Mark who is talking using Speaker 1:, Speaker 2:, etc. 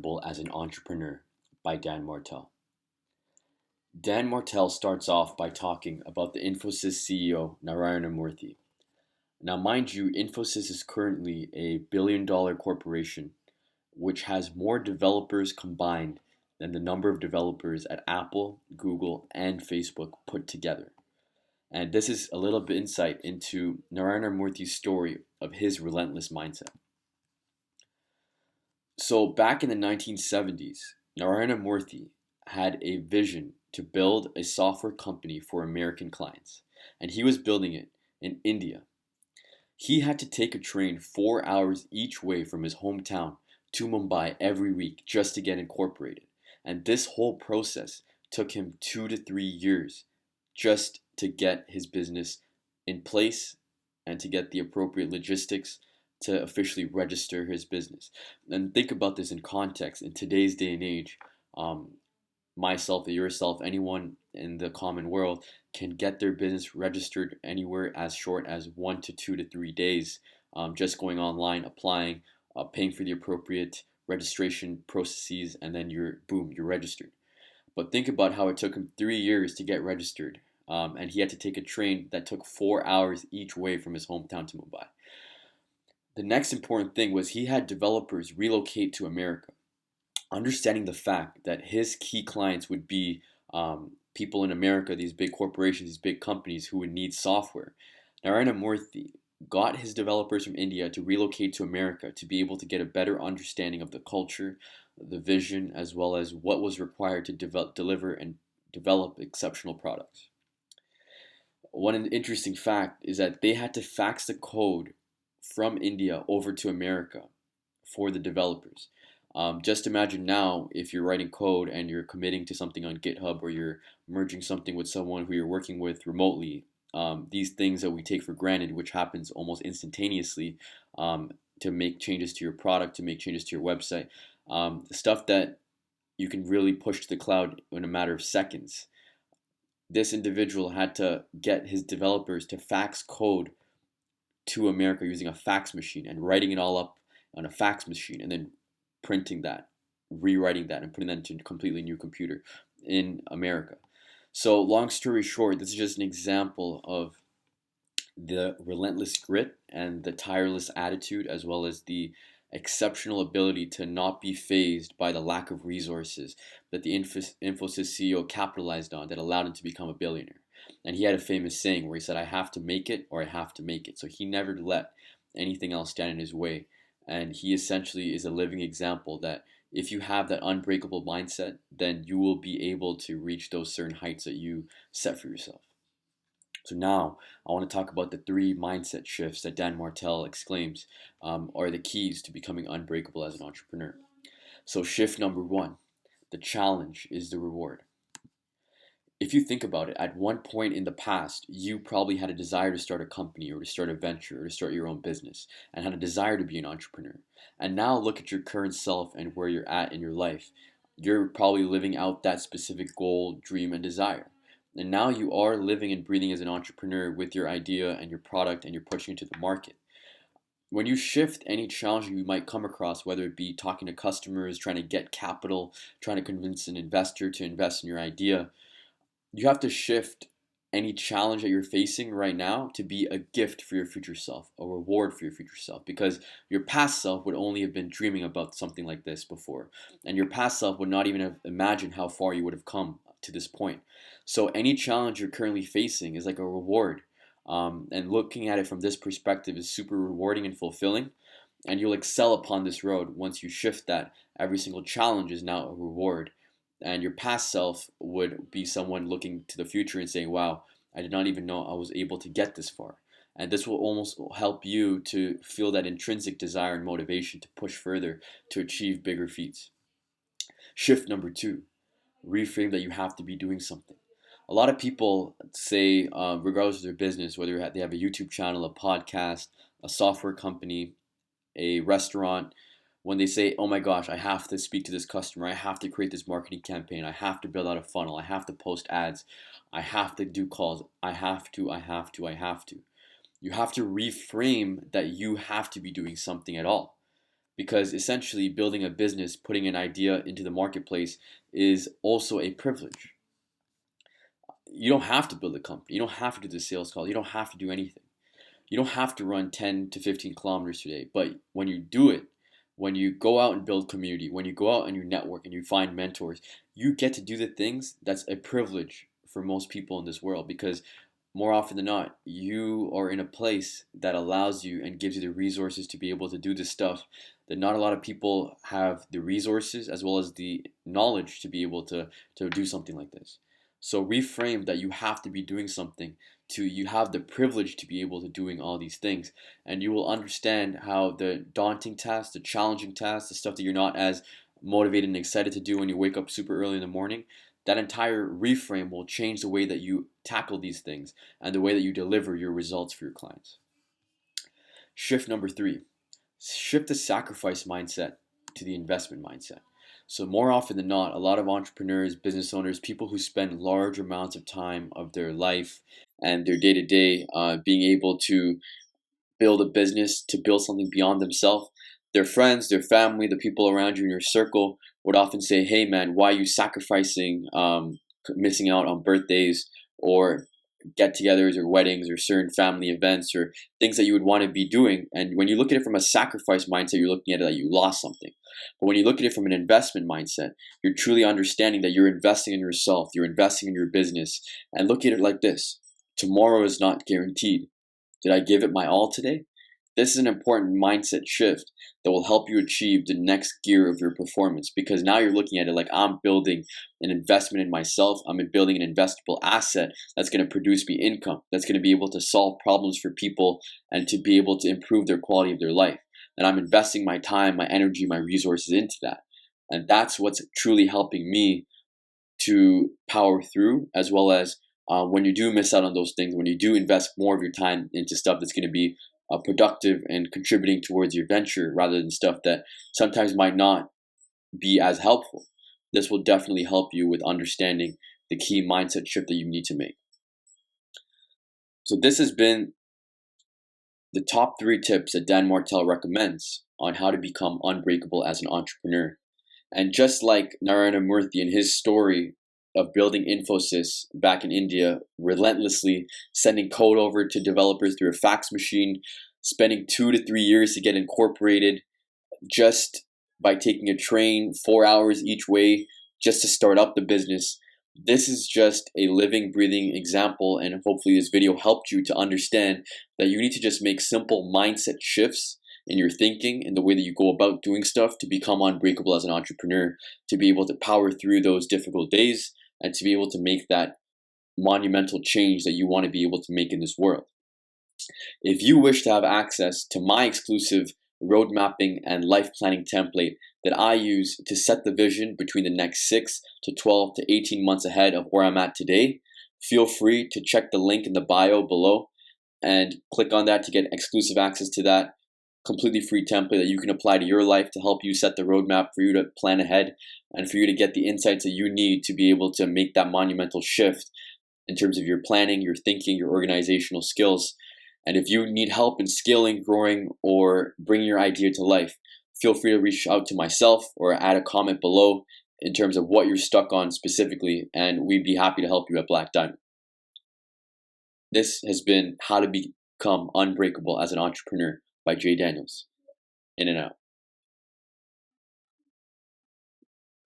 Speaker 1: Unbreakable as an Entrepreneur by Dan Martell. Dan Martell starts off by talking about the Infosys CEO, Narayana Murthy. Now, mind you, Infosys is currently a billion-dollar corporation which has more developers combined than the number of developers at Apple, Google, and Facebook put together. And this is a little bit insight into Narayana Murthy's story of his relentless mindset. So back in the 1970s, Narayana Murthy had a vision to build a software company for American clients, and he was building it in India. He had to take a train 4 hours each way from his hometown to Mumbai every week just to get incorporated. And this whole process took him 2 to 3 years just to get his business in place and to get the appropriate logistics to officially register his business. And think about this in context. In today's day and age, myself, yourself, anyone in the common world can get their business registered anywhere as short as 1 to 2 to 3 days, just going online, applying, paying for the appropriate registration processes, and then you're registered. But think about how it took him 3 years to get registered, and he had to take a train that took 4 hours each way from his hometown to Mumbai. The next important thing was he had developers relocate to America, understanding the fact that his key clients would be people in America, these big corporations, these big companies who would need software. Narayana Murthy got his developers from India to relocate to America to be able to get a better understanding of the culture, the vision, as well as what was required to deliver and develop exceptional products. One interesting fact is that they had to fax the code from India over to America for the developers. Just imagine now if you're writing code and you're committing to something on GitHub or you're merging something with someone who you're working with remotely. These things that we take for granted, which happens almost instantaneously, to make changes to your product, to make changes to your website, the stuff that you can really push to the cloud in a matter of seconds. This individual had to get his developers to fax code to America using a fax machine and writing it all up on a fax machine and then printing that, rewriting that, and putting that into a completely new computer in America. So long story short, this is just an example of the relentless grit and the tireless attitude, as well as the exceptional ability to not be fazed by the lack of resources that the Infosys CEO capitalized on that allowed him to become a billionaire. And he had a famous saying where he said, "I have to make it or I have to make it." So he never let anything else stand in his way. And he essentially is a living example that if you have that unbreakable mindset, then you will be able to reach those certain heights that you set for yourself. So now I want to talk about the 3 mindset shifts that Dan Martell exclaims are the keys to becoming unbreakable as an entrepreneur. So shift number 1, the challenge is the reward. If you think about it, at one point in the past, you probably had a desire to start a company or to start a venture or to start your own business and had a desire to be an entrepreneur. And now look at your current self and where you're at in your life. You're probably living out that specific goal, dream, and desire. And now you are living and breathing as an entrepreneur with your idea and your product and you're pushing it to the market. When you shift any challenge you might come across, whether it be talking to customers, trying to get capital, trying to convince an investor to invest in your idea, you have to shift any challenge that you're facing right now to be a gift for your future self, a reward for your future self, because your past self would only have been dreaming about something like this before, and your past self would not even have imagined how far you would have come to this point. So any challenge you're currently facing is like a reward, and looking at it from this perspective is super rewarding and fulfilling, and you'll excel upon this road once you shift that every single challenge is now a reward. And your past self would be someone looking to the future and saying, "Wow, I did not even know I was able to get this far." And this will almost help you to feel that intrinsic desire and motivation to push further to achieve bigger feats. Shift number 2, reframe that you have to be doing something. A lot of people say, regardless of their business, whether they have a YouTube channel, a podcast, a software company, a restaurant, when they say, "Oh my gosh, I have to speak to this customer, I have to create this marketing campaign, I have to build out a funnel, I have to post ads, I have to do calls, I have to, I have to, I have to." You have to reframe that you have to be doing something at all. because essentially building a business, putting an idea into the marketplace is also a privilege. You don't have to build a company. You don't have to do the sales call. You don't have to do anything. You don't have to run 10 to 15 kilometers today. But when you do it, when you go out and build community, when you go out and you network and you find mentors, you get to do the things that's a privilege for most people in this world, because more often than not, you are in a place that allows you and gives you the resources to be able to do this stuff that not a lot of people have the resources as well as the knowledge to be able to do something like this. So reframe that you have to be doing something to you have the privilege to be able to doing all these things, and you will understand how the daunting tasks, the challenging tasks, the stuff that you're not as motivated and excited to do when you wake up super early in the morning, that entire reframe will change the way that you tackle these things and the way that you deliver your results for your clients. Shift number 3, shift the sacrifice mindset to the investment mindset. So more often than not, a lot of entrepreneurs, business owners, people who spend large amounts of time of their life and their day to day being able to build a business, to build something beyond themselves, their friends, their family, the people around you in your circle would often say, hey man, why are you sacrificing, missing out on birthdays or get-togethers or weddings or certain family events or things that you would want to be doing? And when you look at it from a sacrifice mindset, you're looking at it that you lost something. But when you look at it from an investment mindset, you're truly understanding that you're investing in yourself, you're investing in your business. And look at it like this: tomorrow is not guaranteed. Did I give it my all today? This is an important mindset shift that will help you achieve the next gear of your performance, because now you're looking at it like, I'm building an investment in myself. I'm building an investable asset that's going to produce me income, that's going to be able to solve problems for people and to be able to improve their quality of their life. And I'm investing my time, my energy, my resources into that. And that's what's truly helping me to power through, as well as when you do miss out on those things, when you do invest more of your time into stuff that's going to be productive and contributing towards your venture rather than stuff that sometimes might not be as helpful. This will definitely help you with understanding the key mindset shift that you need to make. So this has been the top 3 tips that Dan Martell recommends on how to become unbreakable as an entrepreneur. And just like Narayana Murthy in his story of building Infosys back in India, relentlessly sending code over to developers through a fax machine, spending 2 to 3 years to get incorporated just by taking a train 4 hours each way just to start up the business. This is just a living, breathing example, and hopefully this video helped you to understand that you need to just make simple mindset shifts in your thinking and the way that you go about doing stuff to become unbreakable as an entrepreneur, to be able to power through those difficult days and to be able to make that monumental change that you want to be able to make in this world. If you wish to have access to my exclusive road mapping and life planning template that I use to set the vision between the next 6 to 12 to 18 months ahead of where I'm at today, feel free to check the link in the bio below and click on that to get exclusive access to that completely free template that you can apply to your life to help you set the roadmap for you to plan ahead and for you to get the insights that you need to be able to make that monumental shift in terms of your planning, your thinking, your organizational skills. And if you need help in scaling, growing, or bringing your idea to life, feel free to reach out to myself or add a comment below in terms of what you're stuck on specifically, and we'd be happy to help you at Black Diamond. This has been How to Become Unbreakable as an Entrepreneur by Jay Daniels. In and out.